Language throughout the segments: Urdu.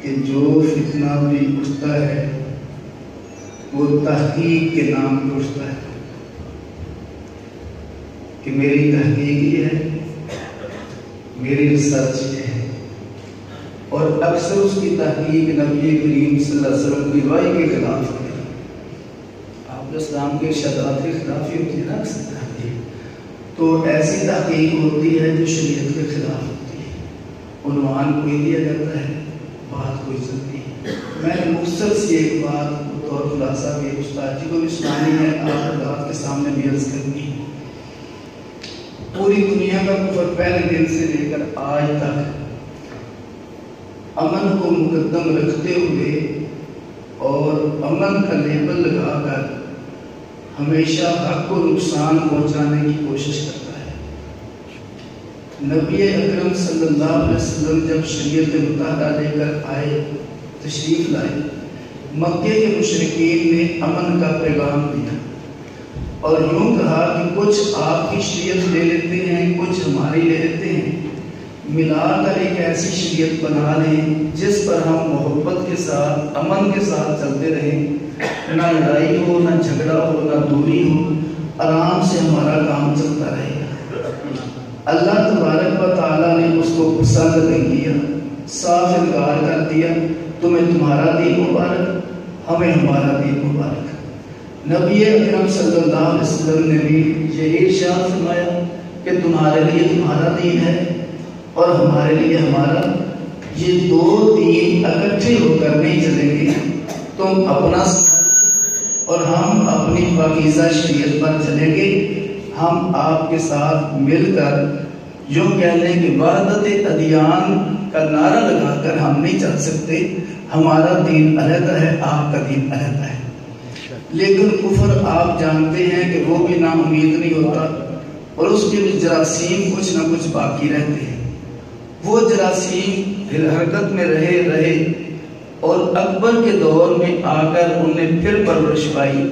کہ جو فتنہ بھی اٹھتا ہے وہ تحقیق کے نام پہ اٹھتا ہے کہ میری تحقیق یہ ہے، میری ریسرچ یہ ہے، اور اکثر اس کی تحقیق نبی کریم صلی اللہ علیہ وسلم کی رائی کے خلاف ہے۔ آپ اسلام کے ارشادات کے خلاف ہی ہوتی ہے نا اکثر تحقیق، تو ایسی تحقیق ہوتی ہے جو شریعت کے خلاف ہوتی ہے، عنوان کوئی دیا جاتا ہے، بات کوئی چلتی ہے۔ میں نے مختصر سی ایک بات بطور خلاصہ بھی استاد جی کو بھی سنانی ہے، آپ حضرات کے سامنے بھی عرض کرنی ہے۔ پوری دنیا کا کفر پہلے دن سے لے کر آج تک امن کو مقدم رکھتے ہوئے اور امن کا لیبل لگا کر ہمیشہ حق کو نقصان پہنچانے کی کوشش کرتا ہے۔ نبی اکرم صلی اللہ علیہ وسلم جب شریعت مطالعہ لے کر آئے، تشریف لائے، مکے کے مشرکین نے امن کا پیغام دیا اور یوں کہا کہ کچھ آپ کی شریعت لے لیتے ہیں، کچھ ہماری لے لیتے ہیں، ملا کر ایک ایسی شریعت بنا لیں جس پر ہم محبت کے ساتھ امن کے ساتھ چلتے رہیں، نہ لڑائی ہو، نہ جھگڑا ہو، نہ دوری ہو، آرام سے ہمارا کام چلتا رہے گا۔ اللہ تبارک و تعالیٰ نے اس کو پسند نہیں کیا، صاف انکار کر دیا، تمہیں تمہارا دین مبارک، ہمیں ہمارا دین مبارک۔ نبی اکرم صلی اللہ علیہ وسلم نے بھی یہ ارشاد فرمایا کہ تمہارے لیے تمہارا دین ہے اور ہمارے لیے ہمارا، یہ دو دین اکٹھے ہو کر نہیں چلیں گے، تم اپنا اور ہم اپنی پاکیزہ شریعت پر چلیں گے۔ ہم آپ کے ساتھ مل کر جو کہہ لیں کہ وحدت ادیان کا نعرہ لگا کر ہم نہیں چل سکتے، ہمارا دین علیحدہ ہے، آپ کا دین علیحدہ ہے۔ لیکن کفر آپ جانتے ہیں کہ وہ بھی نا امید نہیں ہوتا اور اس کے بھی جراثیم کچھ نہ کچھ باقی رہتے ہیں۔ وہ جراثیم حرکت میں رہے اور اکبر کے دور میں آ کر انہوں نے پھر پرورش پائی،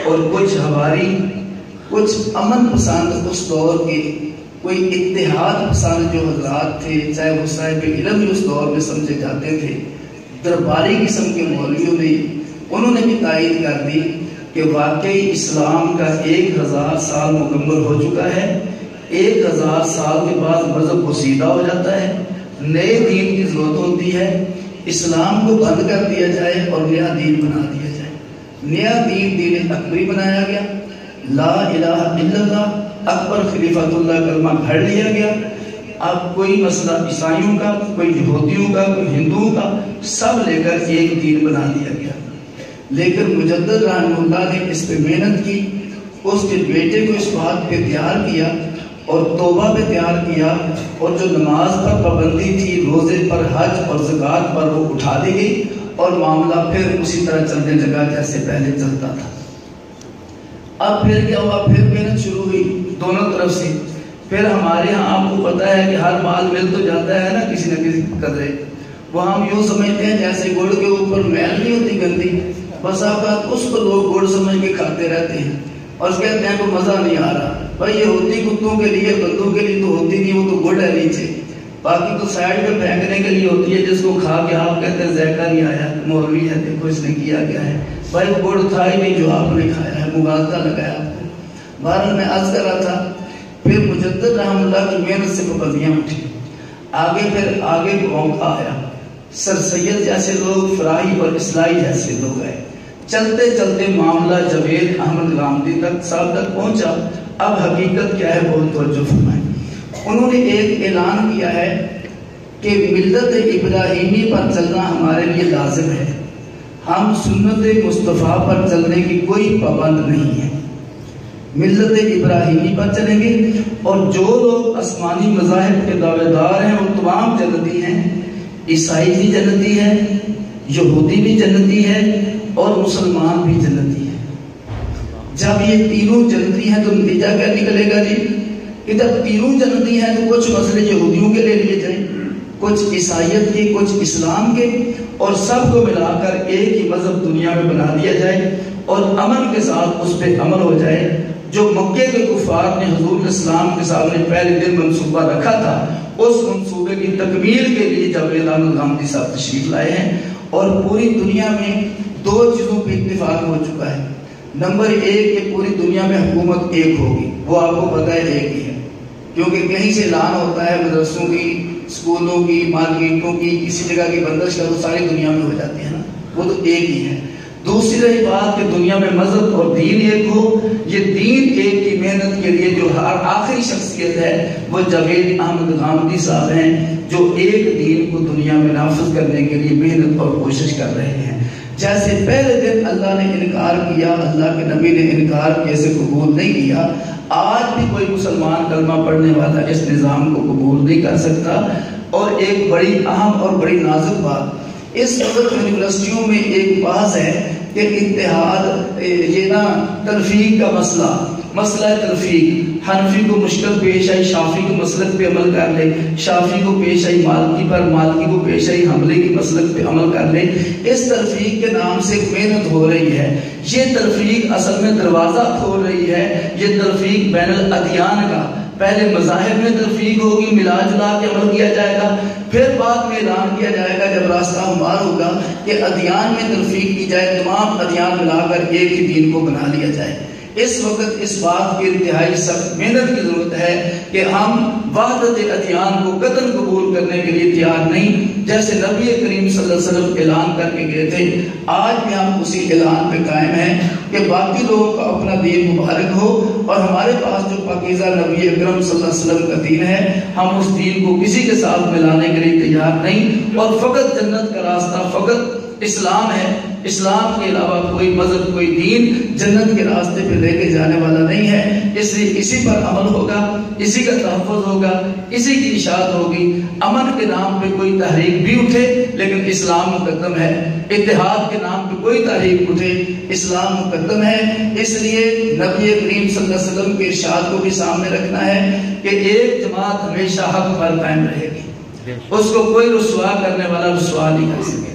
اور کچھ ہواری، کچھ امن پسند اس دور کے، کوئی اتحاد پسند جو حضرات تھے، چاہے وہ صاحب علم بھی اس دور میں سمجھے جاتے تھے، درباری قسم کے مولویوں نے، انہوں نے بھی تائید کر دی کہ واقعی اسلام کا 1000 سال مکمل ہو چکا ہے، 1000 سال کے بعد مذہب بسیدہ ہو جاتا ہے، نئے دین کی ضرورت ہوتی ہے، اسلام کو بند کر دیا جائے اور نیا دین بنا دیا جائے۔ نیا دین دین اکبری بنایا گیا، لا الہ الا اللہ، اکبر خلیفۃ اللہ کلمہ گھڑ لیا گیا۔ اب کوئی مسئلہ عیسائیوں کا، کوئی یہودیوں کا، کوئی ہندوؤں کا، سب لے کر ایک دین بنا دیا گیا۔ لیکن مجدد رحمہ اللہ نے اس پہ محنت کی، اس کے بیٹے کو اس بات پہ تیار کیا اور توبہ پہ تیار کیا، اور جو نماز پر پابندی تھی، روزے پر، حج اور زکوٰۃ پر، وہ اٹھا دی گئی اور معاملہ پھر اسی طرح چلنے لگا جیسے پہلے چلتا تھا۔ اب پھر کیا ہوا؟ پھر محنت شروع ہوئی دونوں طرف سے۔ پھر ہمارے ہاں آپ کو پتہ ہے کہ ہر مال مل تو جاتا ہے نا کسی نہ کسی قدرے، وہ ہم یوں سمجھتے ہیں جیسے گڑ کے اوپر میل نہیں ہوتی گندی، بس آپ اس کو لوگ گڑ سمجھ کے کھاتے رہتے ہیں اور کہتے ہیں کوئی مزہ نہیں آ رہا۔ بھائی یہ ہوتی کتوں کے لیے، بندوں کے لیے تو ہوتی نہیں، وہ تو گڑ ہے نیچے، باقی تو سائڈ پہ پھینکنے کے لیے ہوتی ہے، جس کو کھا کے آپ کہتے ہیں ذائقہ نہیں آیا، مولوی ہے دیکھو اس نے کیا کیا ہے۔ بھائی وہ گڑ تھا ہی نہیں جو آپ نے کھایا ہے، مغالطہ لگایا آپ کو۔ بہرحال میں عرض کر رہا تھا، پھر مجدد رحمہ اللہ کی محنت سے پابندیاں اٹھی، آگے موقع آیا، سر سید جیسے لوگ، فراہی اور اصلاحی جیسے لوگ آئے، چلتے چلتے معاملہ جاوید احمد غامدی صاحب تک پہنچا۔ اب حقیقت کیا ہے بہت توجہ فرمائیں۔ انہوں نے ایک اعلان کیا ہے کہ ملت ابراہیمی پر چلنا ہمارے لیے لازم ہے، ہم سنت مصطفیٰ پر چلنے کی کوئی پابند نہیں ہے، ملت ابراہیمی پر چلیں گے، اور جو لوگ آسمانی مذاہب کے دعوے دار ہیں وہ تمام جنتی ہیں، عیسائی بھی جنتی ہے، یہودی بھی جنتی ہے اور مسلمان بھی جنتی ہے۔ جب یہ تینوں جنتی ہیں تو نتیجہ کیا نکلے گا جی؟ کہ جب تینوں جنتی ہیں تو کچھ مسئلے یہودیوں کے لے لیے جائیں، کچھ عیسائیت کے، کچھ اسلام کے، اور سب کو ملا کر ایک ہی مذہب دنیا میں بنا دیا جائے اور امن کے ساتھ اس پہ عمل ہو جائے۔ جو مکے کے کفار نے حضور اسلام کے سامنے پہلے دن منصوبہ رکھا تھا، اس منصوبہ منصوبے کی تکمیل کے لیے جاوید احمد غامدی صاحب تشریف لائے ہیں، اور پوری دنیا میں 2 چیزوں پہ اتفاق ہو چکا ہے۔ نمبر 1 کہ پوری دنیا میں حکومت ایک ہوگی، وہ آپ کو پتہ ہے ایک ہی ہے، کیونکہ کہیں سے اعلان ہوتا ہے مدرسوں کی، اسکولوں کی، مارکیٹوں کی، کسی جگہ کی بندش کا، وہ ساری دنیا میں ہو جاتی ہے نا، وہ تو ایک ہی ہے۔ دوسری رہی بات کہ دنیا میں مذہب اور دین ایک ہو، یہ دین ایک کی محنت کے لیے جو آخری شخصیت ہے وہ جاوید احمد غامدی صاحب ہیں، جو ایک دین کو دنیا میں نافذ کرنے کے لیے محنت اور کوشش کر رہے ہیں۔ جیسے پہلے دن اللہ نے انکار کیا، اللہ کے نبی نے انکار کیسے قبول نہیں کیا، آج بھی کوئی مسلمان کلمہ پڑھنے والا اس نظام کو قبول نہیں کر سکتا۔ اور ایک بڑی اہم اور بڑی نازک بات، اس وقت یونیورسٹیوں میں ایک بحث ہے کہ اتحاد، یہ نا تلفیق کا مسئلہ تلفیق، حنفی کو مشکل پیش آئی شافعی کو مسلک پہ عمل کر لے، شافعی کو پیش آئی مالکی پر، مالکی کو پیش آئی حنبلی کی مسلک پہ عمل کر لے۔ اس تلفیق کے نام سے محنت ہو رہی ہے، یہ تلفیق اصل میں دروازہ کھول رہی ہے، یہ تلفیق بین الادیان کا، پہلے مذاہب میں تلفیق ہوگی، ملا جلا کے عمل کیا جائے گا، پھر بعد میں اعلان کیا جائے گا جب راستہ ہموار ہوگا کہ ادیان میں تلفیق کی جائے، تمام ادیان ملا کر ایک ہی دین کو بنا لیا جائے۔ اس وقت اس بات کی انتہائی سخت محنت کی ضرورت ہے کہ ہم وحدت ادیان کو قطعاً قبول کرنے کے لیے تیار نہیں، جیسے نبی کریم صلی اللہ علیہ وسلم اعلان کر کے گئے تھے، آج بھی ہم اسی اعلان پہ قائم ہیں کہ باقی لوگوں کا اپنا دین مبارک ہو، اور ہمارے پاس جو پاکیزہ نبی اکرم صلی اللہ علیہ وسلم کا دین ہے، ہم اس دین کو کسی کے ساتھ ملانے کے لیے تیار نہیں، اور فقط جنت کا راستہ فقط اسلام ہے، اسلام کے علاوہ کوئی مذہب، کوئی دین جنت کے راستے پہ لے کے جانے والا نہیں ہے۔ اس لیے اسی پر عمل ہوگا، اسی کا تحفظ ہوگا، اسی کی اشاعت ہوگی۔ امن کے نام پہ کوئی تحریک بھی اٹھے لیکن اسلام مقدم ہے، اتحاد کے نام پہ کوئی تحریک اٹھے اسلام مقدم ہے۔ اس لیے نبی کریم صلی اللہ علیہ وسلم کے ارشاد کو بھی سامنے رکھنا ہے کہ ایک جماعت ہمیشہ حق پر قائم رہے گی، اس کو کوئی رسوا کرنے والا رسوا نہیں کر سکے،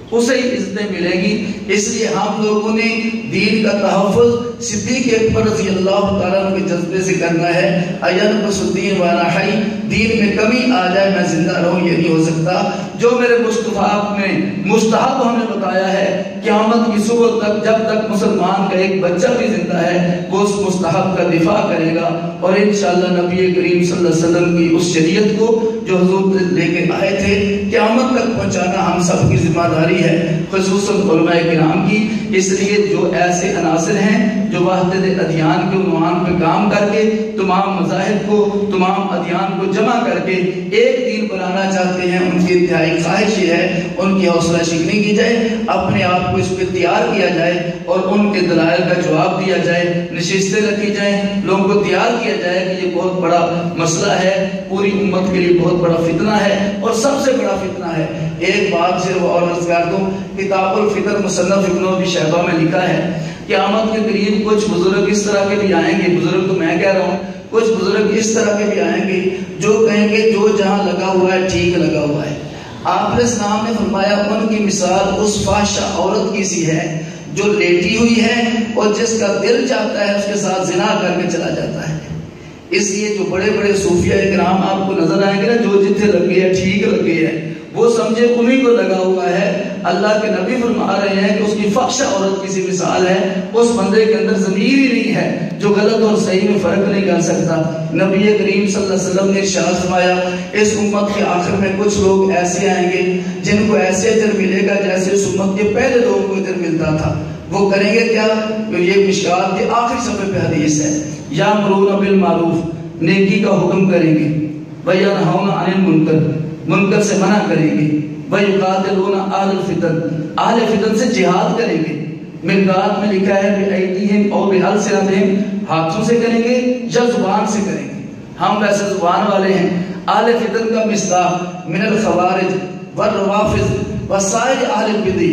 اسے ہی عزتیں ملے گی۔ اس لیے ہم لوگوں نے دین کا تحفظ صدیق اکبر رضی اللہ تعالیٰ عنہ کے جذبے سے کرنا ہے۔ اینقص الدین وانا حی، دین میں کمی آ جائے میں زندہ رہوں، یہ نہیں ہو سکتا۔ جو میرے مصطفیٰ نے مستحب ہمیں بتایا ہے، قیامت کی صبح تک جب تک مسلمان کا ایک بچہ بھی زندہ ہے وہ اس مستحب کا دفاع کرے گا، اور انشاءاللہ نبی کریم صلی اللہ علیہ وسلم کی اس شریعت کو جو حضور لے کے آئے تھے قیامت تک پہنچانا ہم سب کی ذمہ داری ہے، خصوصاً علماء کرام کی۔ اس لیے جو ایسے عناصر ہیں جو وحدت ادیان کے عنوان پہ کام کر کے تمام مذاہب کو، تمام ادیان کو جمع کر کے ایک دین بنانا چاہتے ہیں، ان کی انتہائی خواہش یہ ہے ان کی حوصلہ شکنی کی جائے، اپنے آپ کو اس پہ تیار کیا جائے اور ان کے دلائل کا جواب دیا جائے، نشستیں رکھی جائیں، لوگوں کو تیار کیا جائے کہ یہ بہت بڑا مسئلہ ہے، پوری امت کے لیے بہت بڑا فتنہ ہے اور سب سے بڑا فتنہ ہے۔ ایک بات صرف اور عرض کر دوں، کتاب الفطر مصنف ابن ابی شیبہ میں لکھا ہے قیامت کے قریب کچھ بزرگ اس طرح کے بھی آئیں گے، بزرگ تو میں کہہ رہا ہوں، کچھ بزرگ اس طرح کے بھی آئیں گے جو کہیں گے جو جہاں لگا ہوا ہے ٹھیک لگا ہوا ہے۔ آپ نے اسلام نے فرمایا ان کی مثال اس فحشہ عورت کی سی ہے جو لیٹی ہوئی ہے اور جس کا دل چاہتا ہے اس کے ساتھ زنا کر کے چلا جاتا ہے۔ اس لیے جو بڑے بڑے صوفیاء کرام آپ کو نظر آئیں گے نا، جو جتنے لگے ہیں ٹھیک لگے ہیں، وہ سمجھے انہی کو لگا ہوا ہے۔ اللہ کے نبی فرما رہے ہیں کہ اس کی فحشہ عورت کی سی مثال ہے، اس بندے کے اندر ضمیر ہی نہیں ہے جو غلط اور صحیح میں فرق نہیں کر سکتا۔ نبی کریم صلی اللہ علیہ وسلم نے ارشاد فرمایا اس امت کے آخر میں کچھ لوگ ایسے آئیں گے جن کو ایسے اجر ملے گا جیسے اس امت کے پہلے لوگوں کو اجر ملتا تھا۔ وہ کریں گے کیا؟ یہ مشکات کے آخری صفحے پہ حدیث ہے، یامرون بالمعروف، نیکی کا حکم کریں گے، وینہون عن المنکر، منکر سے منع کریں گے، وَيُقَاتِلُونَ أَهْلَ الْفِتَنِ، اہل فتن سے جہاد کریں گے۔ مرقات میں لکھا ہے بِأَيْدِيهِمْ أَوْ بِأَلْسِنَتِهِمْ، ہاتھوں سے کریں گے یا زبان سے کریں گے۔ ہم ویسے زبان والے ہیں۔ اہل فتن کا مصداق من الخوارج والروافض وسائر اہل البدع،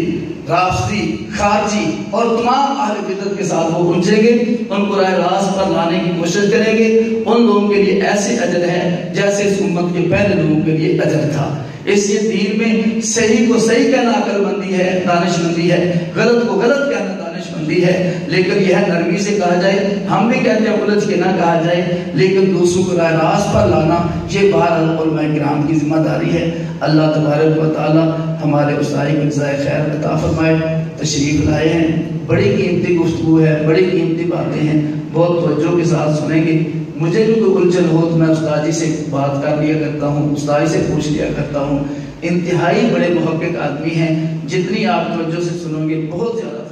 رافضی، خارجی اور تمام اہل بدعت کے ساتھ وہ پہنچیں گے، ان کو راہ راست پر لانے کی کوشش کریں گے۔ ان لوگوں کے لیے ایسے اجر ہے جیسے اس امت کے پہلے لوگوں کے لیے اجر تھا۔ اس لیے دین میں صحیح کو صحیح کہنا عقل مندی ہے، دانش مندی ہے، غلط کو غلط کہنا دانش مندی مندی ہے، لیکن یہ نرمی سے کہا جائے، ہم بھی کہتے ہیں الجھ کے نہ کہا جائے، لیکن دوسروں کو راہ راست پر لانا یہ بہرحال علماء کرام کی ذمہ داری ہے۔ اللہ تبارک و تعالی ہمارے استاد کو جزائے خیر عطا فرمائے۔ تشریف لائے ہیں، بڑی قیمتی گفتگو ہے، بڑی قیمتی باتیں ہیں، بہت توجہ کے ساتھ سنیں گے۔ مجھے بھی کوئی الجھن ہو تو میں استاد جی سے بات کر لیا کرتا ہوں، استاد جی سے پوچھ لیا کرتا ہوں۔ انتہائی بڑے محقق آدمی ہیں، جتنی آپ توجہ سے سنو گے بہت زیادہ